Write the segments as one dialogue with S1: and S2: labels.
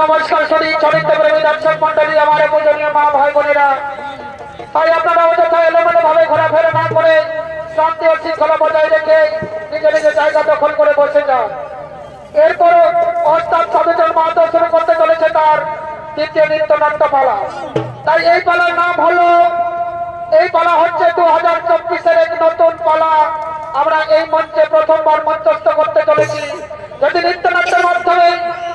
S1: নমস্কার শুধু চরিত্র প্রেমী দর্শক মন্ডলী, আমার পূজনীয় মা ভাই বোনেরা, তাই আপনারা অযথা এলোমেলো ভাবে ঘোরাফেরা না করে শান্তি ও শৃঙ্খলা বজায় রেখে নিজ নিজ জায়গা দখল করে বসে যান। এরপর অস্তাব সচেতন মাহাতো শুরু করতে চলেছে তার দ্বিতীয় নৃত্যনাট্য পালা। তাই এই পালার নাম হলো, এই পালা হচ্ছে 2024-এর এক নতুন পালা। আমরা এই মঞ্চে প্রথমবার মঞ্চস্থ করতে চলেছি। যদি নৃত্যনাট্যের মাধ্যমে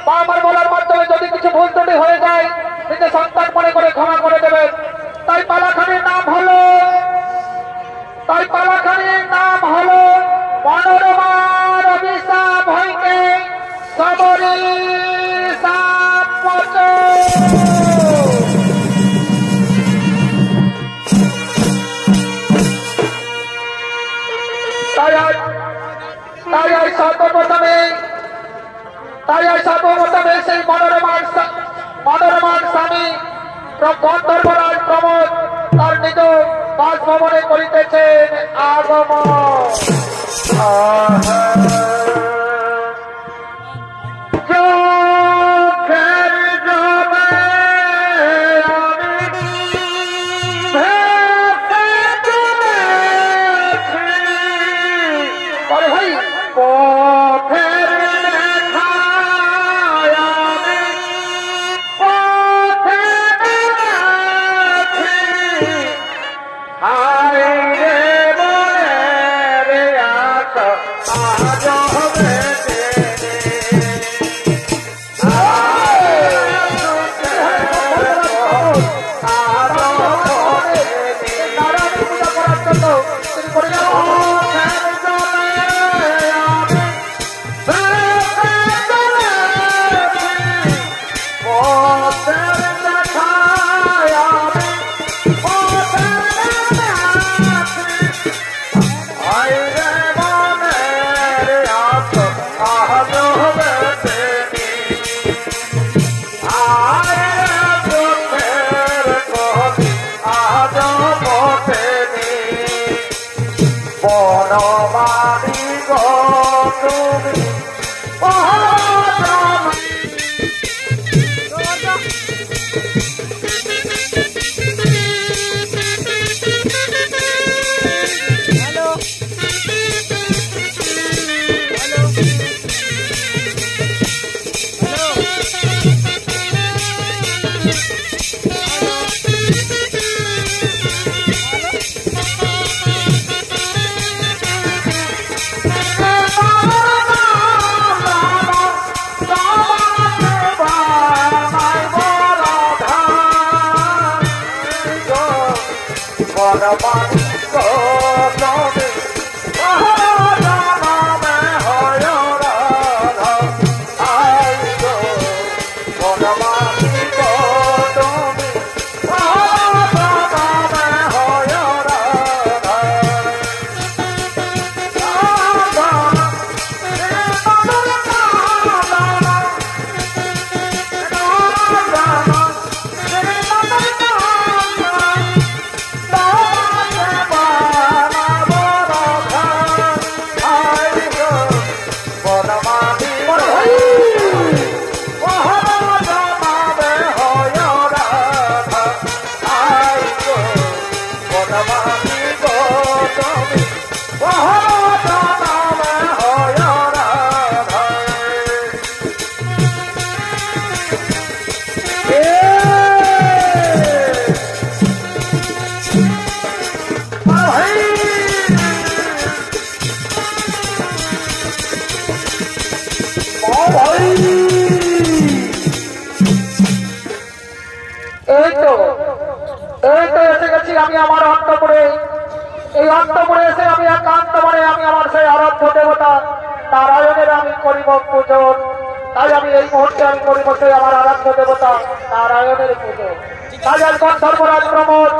S1: বা আমার বলার মাধ্যমে যদি কিছু ভুল ত্রুটি হয়ে যায়, নিজে সন্তান মনে করে ক্ষমা করে দেবেন। তাই পালাখানির নাম হলো মনোরমার অভিশাপ হইতে সবরী সাপ পচো। সর্বপ্রথমে সেই মনোরমার স্বামী গন্ধর্বরাজ প্রমোদ তার নিজ বাসভবনে করিতেছেন আগমন। আমি আমার অন্তপুরে, এই অন্তপুরে এসে আমি একান্ত মনে আমি আমার সেই আরাধ্য দেবতা নারায়ণের আমি করিব পূজন। তাই আমি এই মুহূর্তে আমি করিব সেই আমার আরাধ্য দেবতা নারায়ণের পুজো। তাই আর গন্ধর্বরাজ প্রমোদ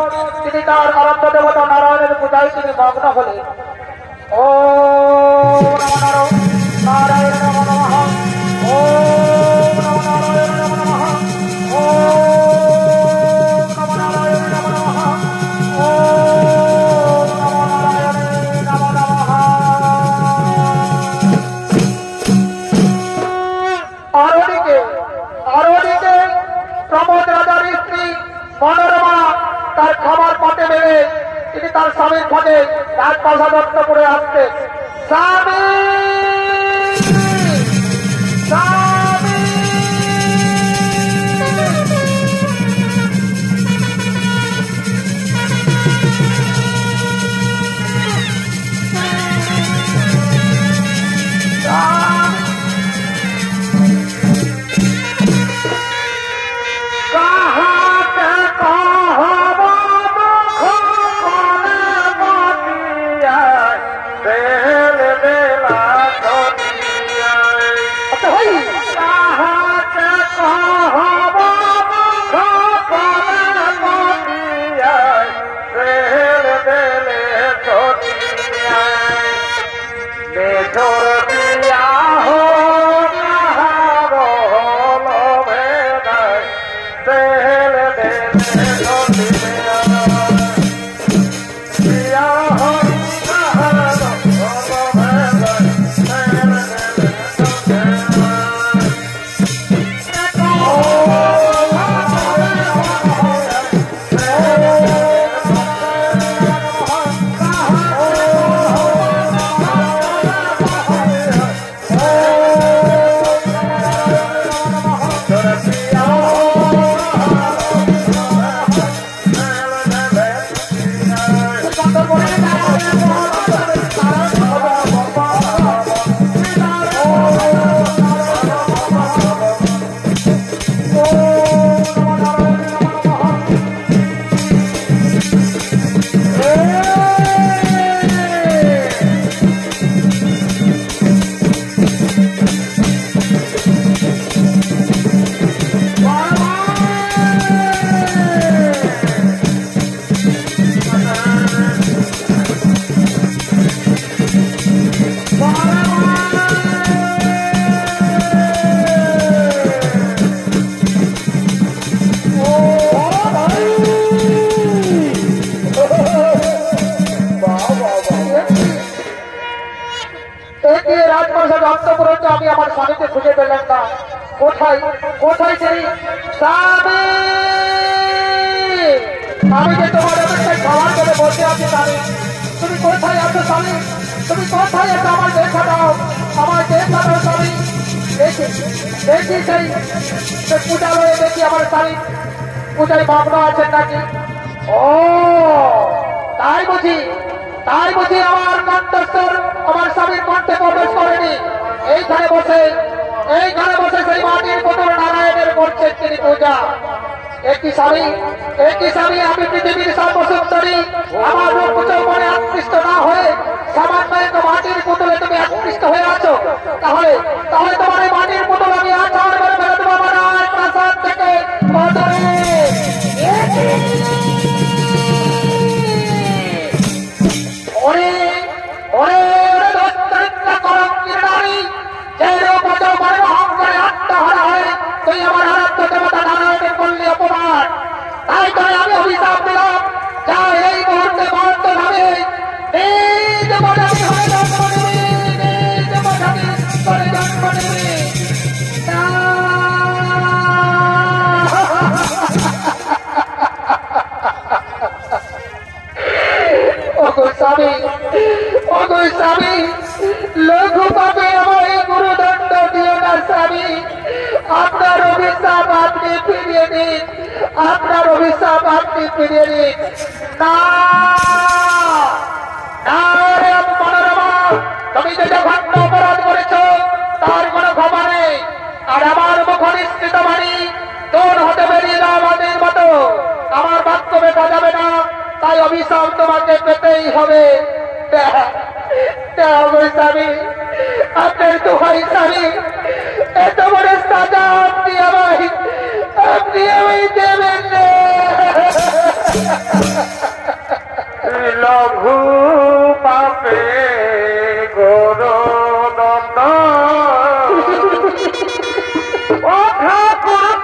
S1: তিনি তার আরাধ্য দেবতা নারায়ণের পূজায় তিনি মগ্ন হলেন। ও নারায়ণ নমঃ নমঃ, ও নারায়ণ নমঃ নমঃ, ও আরোহীকে স্বামীর খোঁজে রাজপ্রাসাদ দত্তপুরে আসছে। স্বামী স্বামী আমি আমার স্বামীকে খুঁজে পেলাম না। কোথায় কোথায় সেই স্বামী? আমি যে তোমার অপেক্ষায় খাবার করে বসে আছি স্বামী, তুমি কোথায় আছো স্বামী? তুমি কোথায় আছো? আমার দেখা দাও, আমার দেখা দাও স্বামী। দেখি দেখি সেই পূজালয়ে দেখি আমার স্বামী পূজায় মগ্ন আছেন নাকি। ও তাই বুঝি আমার কণ্ঠস্বর আমার স্বামীর কণ্ঠে প্রবেশ করেনি। এইখানে বসে সেই মাটির পুতুল নারায়ণের করছেন তিনি পূজা। একই স্বামী আমি পৃথিবীর সর্বসুন্দরী, আমার রূপ মনে আকৃষ্ট না হয়ে সামান্য এক মাটির পুতুলে তুমি আকৃষ্ট হয়ে আছো। তাহলে তোমার এই মাটির পুতুল আমি আচার করে ফেলে দেবো আমার প্রাসাদ থেকে। তুই আমার আরাধ্য দেবতা নারায়ণের করলে অপমান, তাই করে আমি অভিশাপ দিলাম যা এই মুহূর্তে বন্ধ হবে। স্বামী লঘু পাবে আমার গুরুদণ্ড দিও না স্বামী। আপনার অভিশাপ আপনি ফিরিয়ে দিন, আপনার অভিশাপ আপনি ফিরিয়ে দিন। তুমি যে জঘন্য অপরাধ করেছ তার কোনো ক্ষমা নেই। আর আমার মুখ নিশ্চিত বাণী তোর হতে বেরিয়ে দাও আমাদের মতো। আমার বাক্য বেটা যাবে না, তাই অভিশাপ তোমাকে পেতেই হবে। স্বামী আপনার দোহাই স্বামী, এত বড় সাজা আপনি আমায় দেবেন না। লঘু পাপে গরু দণ্ড ও ঠাকুর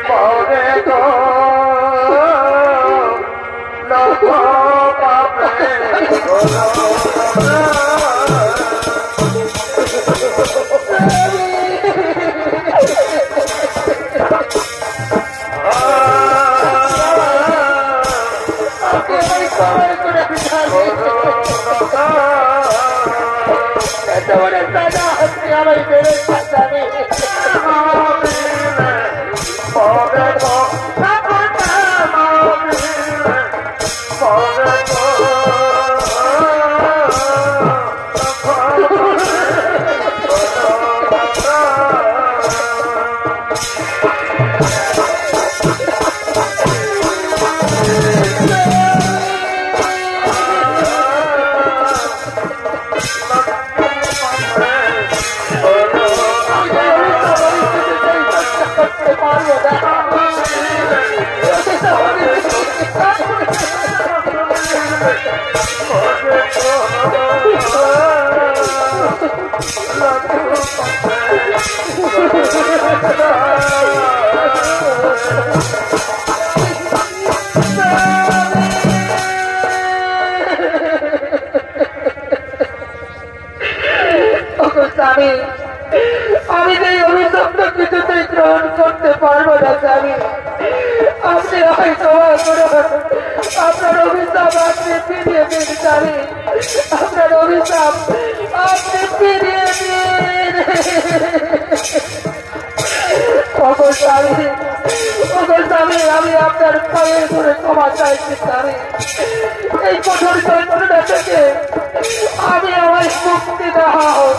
S1: পরে গো লঘু পাপে গরু তোমার সাজা হচ্ছে আমি বেড়ে স্বামী আমি এই অভিশপ্ত কিছুতেই গ্রহণ করতে পারবো না স্বামী আপনি হয়তো আপনার অভিশাপ আপনি ফিরিয়ে দিন স্বামী আপনার অভিশাপ আপনি ফিরিয়ে দিন স্বামী আমি আপনার পায়ে ধরে ক্ষমা চাইছি স্বামী এই কঠোর যন্ত্রণা থেকে আমি আমার মুক্তি দাও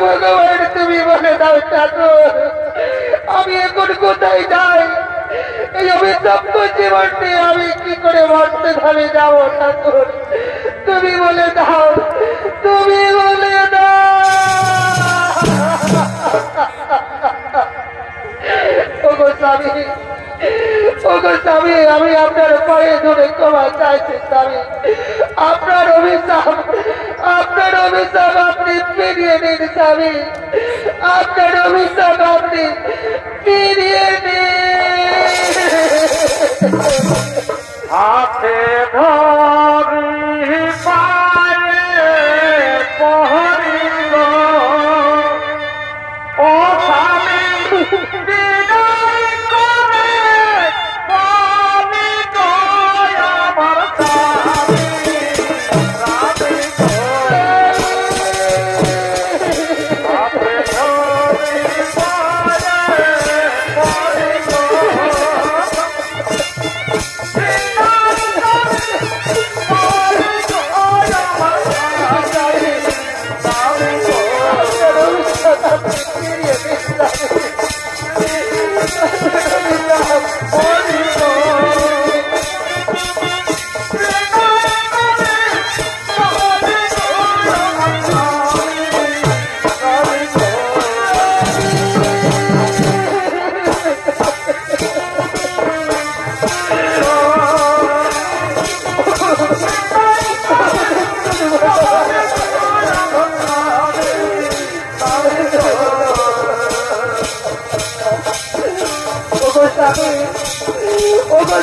S1: ভগবান তুমি বলে দাও ঠাকুর আমি এখন কোথায় যাই এই অভিশপ্ত জীবনটি আমি কি করে মরতে ধরে যাবো ঠাকুর তুমি বলে দাও স্বামী আমি আপনার পায়ে ধরে ক্ষমা চাইছি স্বামী আপনার অভিশাপ আপনি ফিরিয়ে দিন স্বামী আপনার অভিশাপ আপনি ফিরিয়ে দিন হাতে ধরি পায়ে পহরিব ও স্বামী বিনয় করে স্বামী গয় আমার স্বামী স্বামী হাতে ধরি পায়ে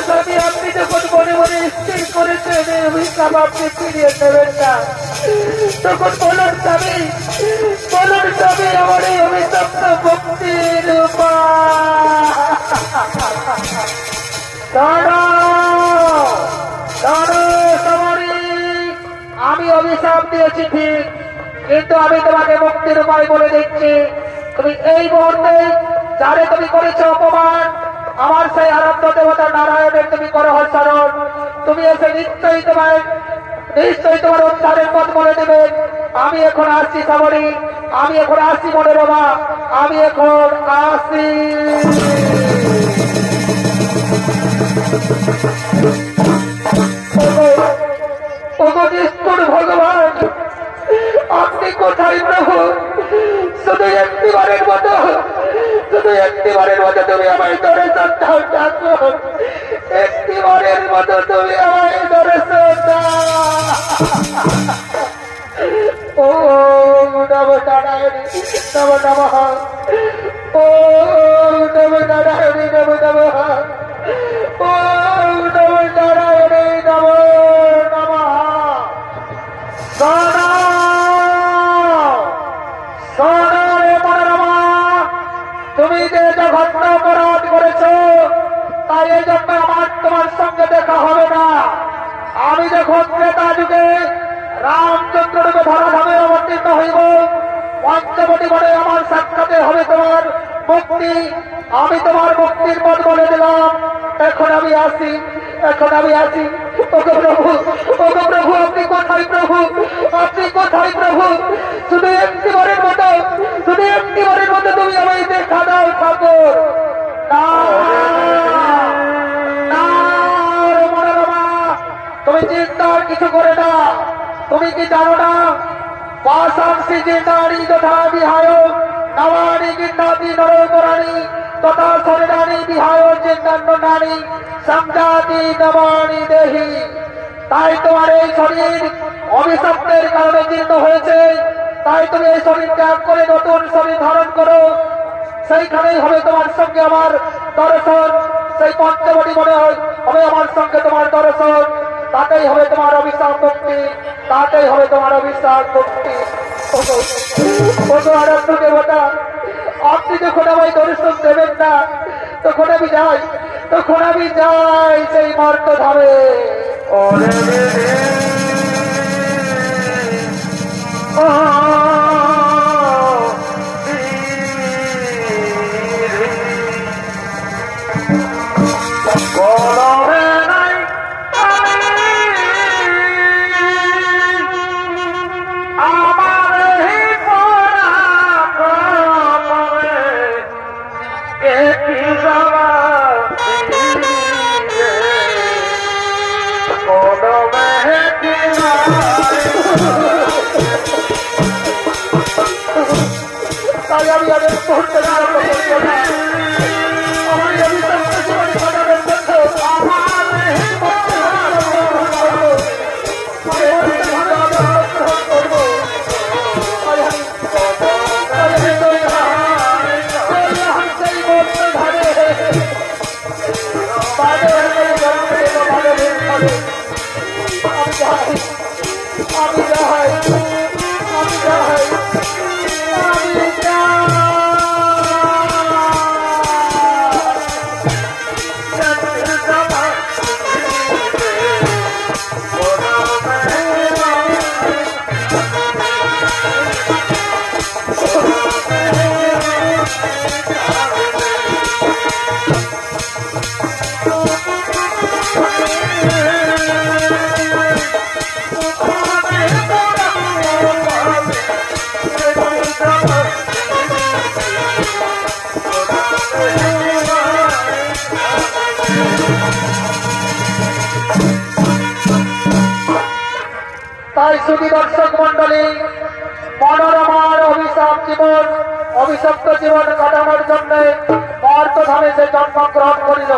S1: স্বামী আপনি যখন মনে মনে স্থির করেছেন অভিশাপ আপনি ফিরিয়ে দেবেন না তখন বলুন স্বামী আমার এই অভিশপ্ত ভক্তির আমি অভিশাপ দিয়েছি ঠিক কিন্তু আমি তোমাকে মুক্তির উপায় বলে দিচ্ছি তুমি এই মুহূর্তে যারে তুমি করেছো অপমান, আমার সেই আরাধ্য দেবতা নারায়ণের তুমি করো স্মরণ। তুমি এসে নিশ্চয়ই তোমার উদ্ধারের পথ বলে দেবেন। আমি এখন আসছি সাবরী, আমি এখন আসছি মনোরমা, আমি এখন আসছি। ভগবান আপনি কোথায় প্রভু? শুধু একটিবারের মতো তুমি আমায় দর্শন দাও ঠাকুর, একটিবারের মতো তুমি আমায় দর্শন দাও। ও নমো নারায়ণী নমো নমঃ, ও নমো নারায়ণী নমো নমঃ, ও নমো নারায়ণী নমো নমঃ। তুমি যে জঘন্য অপরাধ করেছ, তাই এই জন্য আমার তোমার সঙ্গে দেখা হবে না। আমি যখন ত্রেতা যুগে রামচন্দ্র রূপে ধরাধামে অবতীর্ণ হইব, পঞ্চবটি বলে আমার সাক্ষাতে হবে তোমার মুক্তি। আমি তোমার মুক্তির পথ বলে দিলাম। এখন আমি আসি। ওগো প্রভু আপনি কোথায় প্রভু? আপনি কোথায় প্রভু? শুধু একটিবারের মতো তুমি আমায় দেখা দাও ঠাকুর। তুমি চিন্তার কিছু করে না। তুমি কি জানো না, পাশাংশি যে নারী তথা বিহায় নবানী গিন্নাতি নরপরাণী তথা শরীরাণী বিহায় চিন্তান্ন নারী সংজাতি নবানী দেহি। তাই তোমার এই শরীর অভিশপ্তের কারণে জীর্ণ হয়েছে। তাই তুমি এই শরীর ত্যাগ করে নতুন শরীর ধারণ করো। সেইখানেই হবে তোমার সঙ্গে আমার দর্শন। সেই পঞ্চবটি মনে হবে আমার সঙ্গে তোমার দর্শন। তাতেই হবে তোমার অভিশাপ মুক্তি, তাতেই হবে তোমার অভিশাপ মুক্তি। আরাধ্য দেবতা আপনি যখন আমায় দর্শন দেবেন না, তখন আমি যাই সেই মর্ত ধামে। তাই শুধু দর্শক মন্ডলী, মনোরমার অভিশপ্ত জীবন কাটানোর জন্য মর্তধামে সে জন্মগ্রহণ করিল।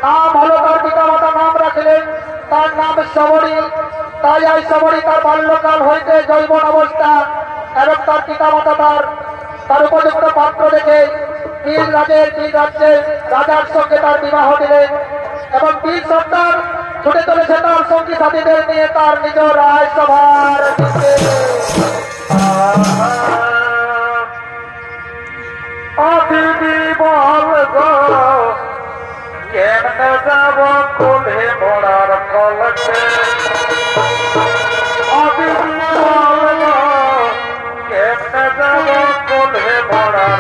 S1: নাম হলো তার পিতামাতা নাম রাখিলেন, তার নাম শবরী। তাই এই শবরী তার বাল্যকাল হইতে যৌবন অবস্থা এবং তার পিতামাতা তার উপযুক্ত পাত্র দেখে বীর রাজ্যের রাজার সঙ্গে তার বিবাহ দিলেন এবং বীর সন্তান ছুটে চলেছে তার সঙ্গী সাথীদের নিয়ে তার নিজ রাজসভার দিদি বল গো কেমনে যাব কোলে মোড়ার কলকে, দিদি বল গো কেমনে যাব কোলে মোড়ার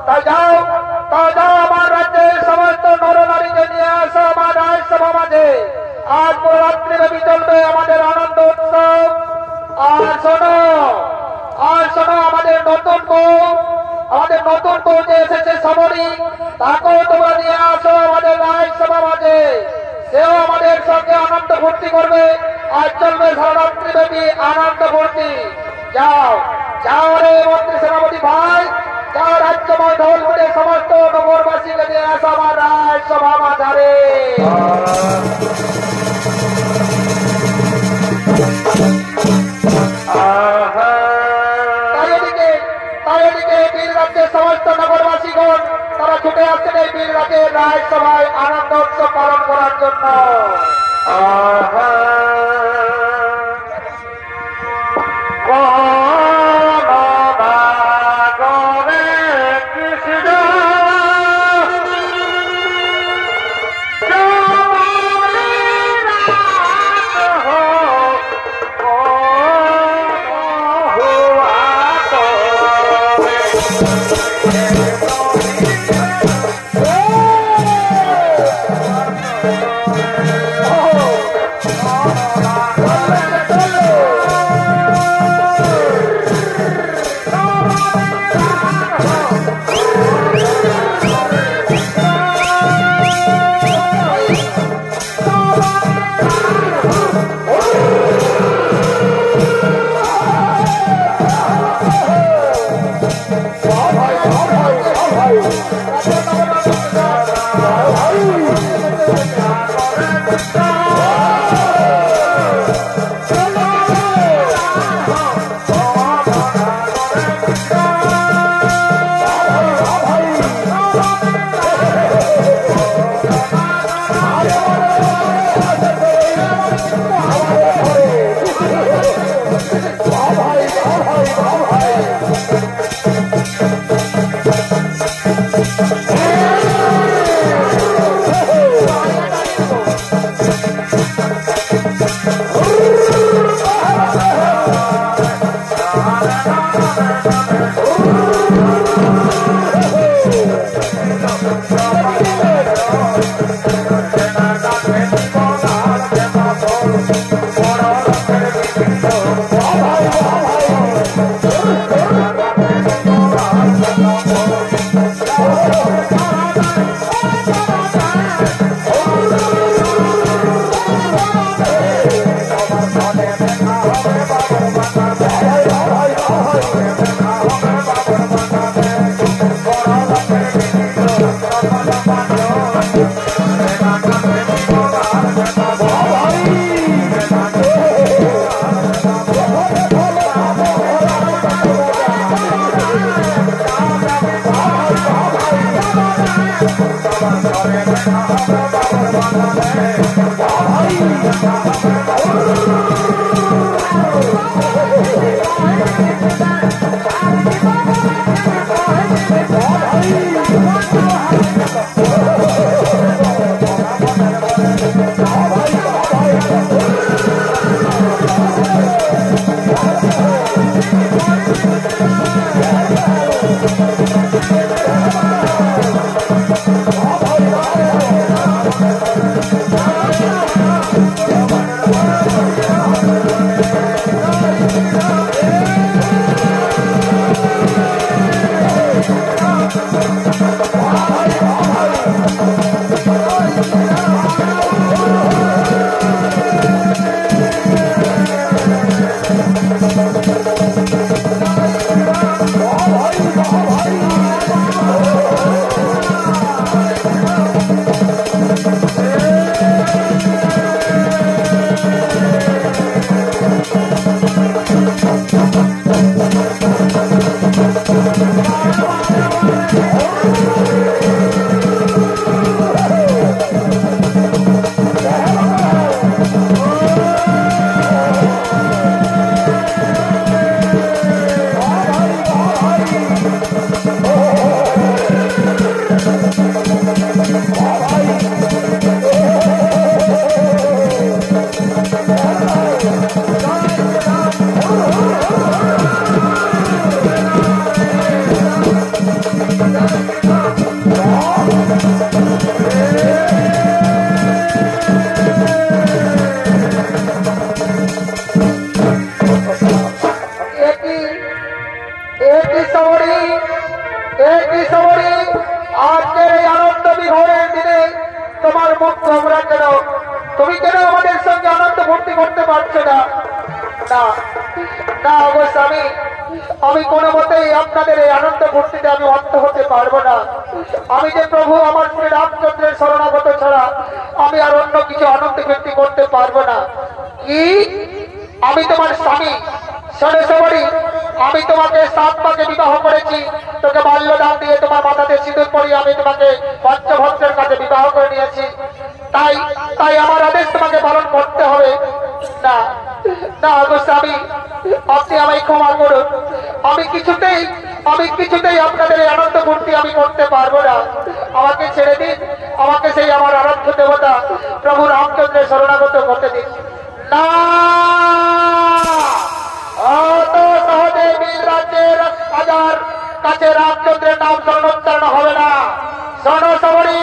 S1: তাই যাও আমার রাজ্যের সমস্ত নরনারীকে নিয়ে আসো আমার রাজসভা মাঝে। আজ পুরো রাত্রি ব্যাপী চলবে আমাদের আনন্দ উৎসব। আর শোনো আমাদের নতুন বউ যে এসেছে সামরি, তাকেও তোমরা নিয়ে আসো আমাদের রাজসভা মাঝে। সেও আমাদের সঙ্গে আনন্দ ফুর্তি করবে। আজ চলবে সারা রাত্রি ব্যাপী আনন্দ ফুর্তি। যাও রে মন্ত্রী সেনাপতি ভাই, যাও রাজ্যময় ঢোল ফুটে সমস্ত নগরবাসীকে নিয়ে আসো আমার রাজসভা মাঝারে। তাই এদিকে বীর রাজ্যের সমস্ত নগরবাসীগণ তারা ছুটে আসছেন এই বীর রাজ্যের রাজসভায় আনন্দ উৎসব পালন করার জন্য। সবারই আজকের এই আনন্দ বিভোরের দিনে তোমার মুখ তোমরা কেন, তুমি কেন আমাদের সঙ্গে আনন্দ ভর্তি করতে পারছো না? না না গো স্বামী, আমি কোনো মতেই আপনাদের এই আনন্দ ভর্তিতে আমি অর্থ হতে পারবো না। আমি যে প্রভু আমার শ্রী রামচন্দ্রের শরণাগত ছাড়া আমি আর অন্য কিছু আনন্দ ভর্তি করতে পারবো না। কি আমি তোমার স্বামী সরেশ্বরী, আমি তোমাকে 7 মাসে বিবাহ করেছি, তোকে বাল্যদান দিয়ে তোমার মাথাতে সিঁদুর পরিয়ে আমি তোমাকে পঞ্চভদ্রের কাছে বিবাহ করে নিয়েছি। তাই তাই আমার আদেশ তোমাকে পালন করতে হবে। না না গো স্বামী, আপনি আমায় ক্ষমা করুন। আমি কিছুতেই আপনাদের এই আনন্দ ভর্তি আমি করতে পারবো না। আমাকে ছেড়ে দিন, আমাকে সেই আমার আরাধ্য দেবতা প্রভু রামচন্দ্রের শরণাগত করতে দিন। না, অত সহজে বীর রাজ্যের রাজার কাছে রামচন্দ্রের নাম স্মরণোচ্চারণ হবে না। সনসবরী,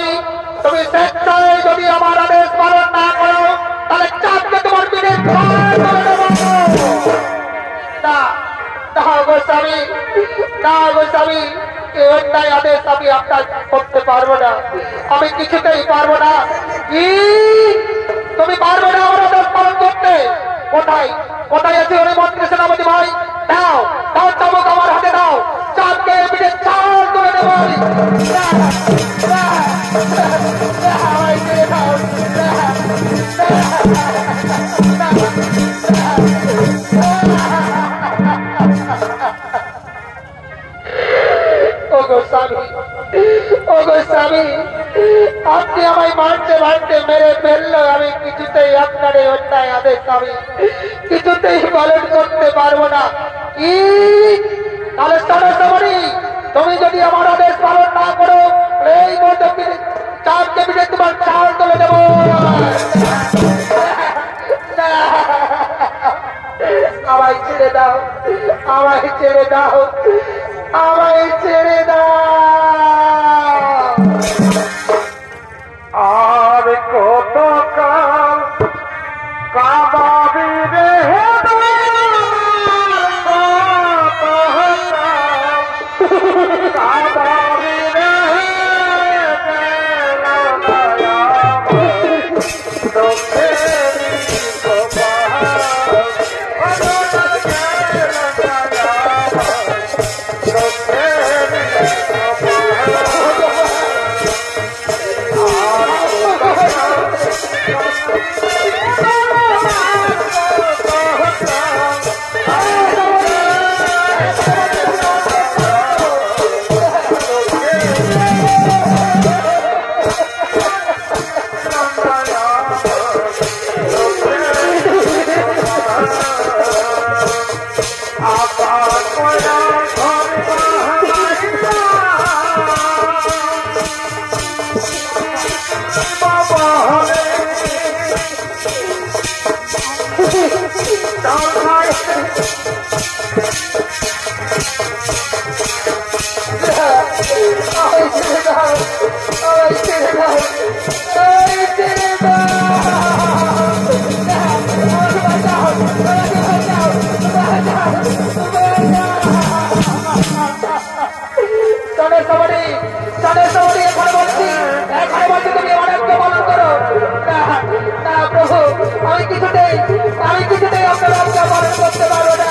S1: তুমি স্বেচ্ছায় যদি আমার আদেশ পালন না করো তাহলে চাঁদকে তোমার পিঠে না না গোস্বামী, না গোস্বামী, এই অন্যায় আদেশ আমি আপনার করতে পারবো না, আমি কিছুতেই পারবো না। কি তুমি পারবো না আমার আদেশ পালন করতে? কোথায় কোথায় আছে ওই মন্ত্রী সেনাপতি ভাই? দাও দাও, চাবুক আমার হাতে দাও, চাঁদকে পিঠে চাল তুলে দেবো। আপনি আমায় মারতে মারতে মেরে ফেললো, আমি কিছুতেই আপনার এই অন্যায় আদেশ আমি কিছুতেই পালন করতে পারবো না। কি তাহলে সরস্বতী, তুমি যদি আমার আদেশ পালন না করো এই মধ্যে চারটে মিনিট তোমার চাল তুলে দেবো। আমায় ছেড়ে দাও, আমায় ছেড়ে দাও, আমায় ছেড়ে দাও।
S2: আর কত কাল কাবাবি রে কাবাবি রে
S1: আমি কিছুতেই আপনার আজ্ঞা পালন করতে পারবো না।